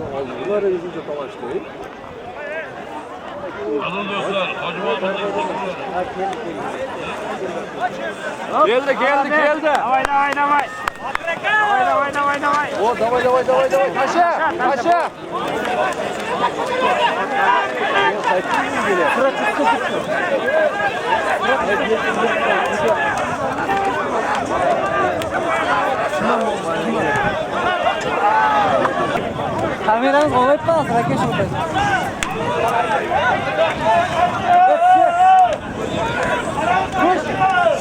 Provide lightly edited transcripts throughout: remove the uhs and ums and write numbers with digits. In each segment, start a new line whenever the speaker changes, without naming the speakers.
Bunlar yüzünce talaştı.
Adın dostlar, Hacı Muhammed'in
Geldi.
Давай.
O davay. Taşa. Sıra çıktı.
Kameranı koyup raket şurada.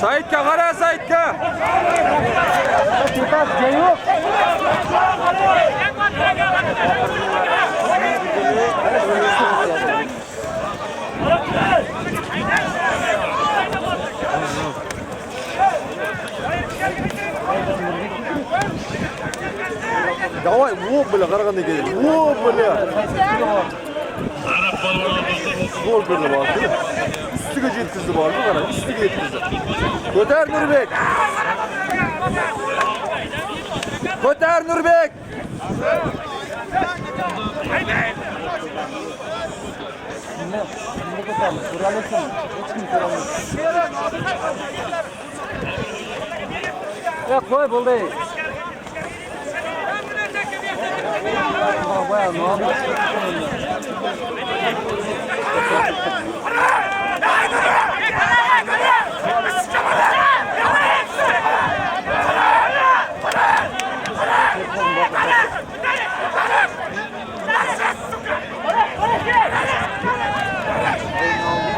Sait'ka qara Sait'ka.
Tutas yok.
Davay, bu bile qaraganda keldi. Bu bile. Gol birli var. Üstüge yetkizdi var mı? Qara, üstüge yetkizdi. Ko'tar Nurbek. Ko'tar Nurbek.
Ya koy buldu.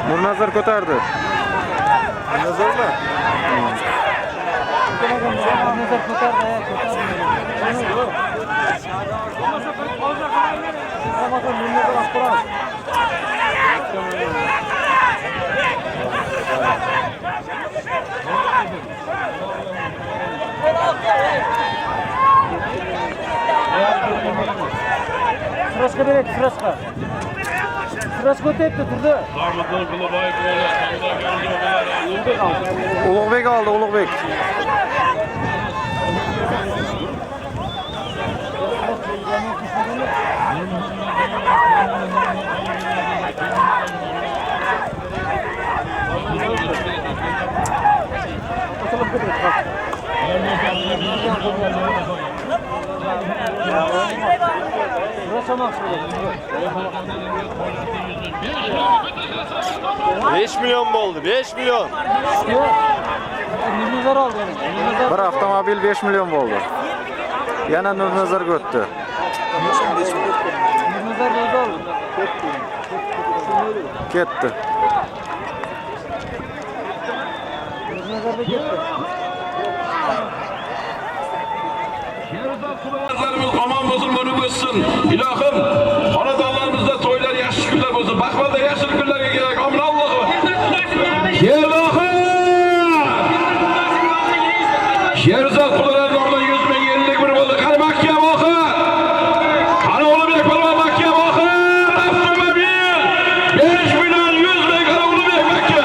Nurnazar ko'tardi. Nurnazarmi?
Nazar ko'tardi, Sırasqa berek, sırasqa. Sırasqa o'tayapti, turdi.
Ulug'bek oldi, Ulug'bek.
Burası mı?
5 milyon oldu, 5 milyon.
Yok. Nurnazar aldı yani.
Bir avtomobil 5 milyon bo'ldi. Yana Nurnazarga o'tdi.
Nurnazar o'zi aldı.
Ketdi.
Nurnazar da ketdi.
Nazarımız aman bozulma olsun. İlahım, xonadonlarimizda to'ylar, yaxshi kunlar bo'lsin. Baxtda yaxshi kunlarga kerak. Amin Allohim. İlahım! Sherzod Qudrat nomidagi 100 ming yillik bir bo'ldi. Qani Makka vohi. Qani Ulug'bek polvon Makka vohi. Avtomobil 5 million 100 ming qani Ulug'bek Makka.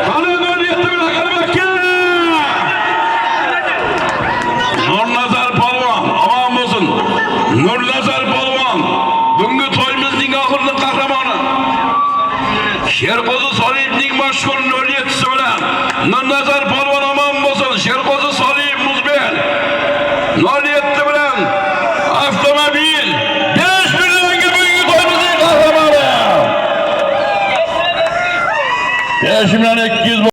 Qani 07 million qani Makka. Nurnazar polvon aman bo'lsin. Nurnazar polvon bugungi to'yimizning oxirgi qahramoni. Sherqo'zi Soliyevning mashhur 07si bilan Nurnazar polvon aman bo'lsin. Sherqo'zi Soliyev Muzbel 07 bilan avtomobil 5 millionga bugungi to'yimizning qahramoni. 5 million 200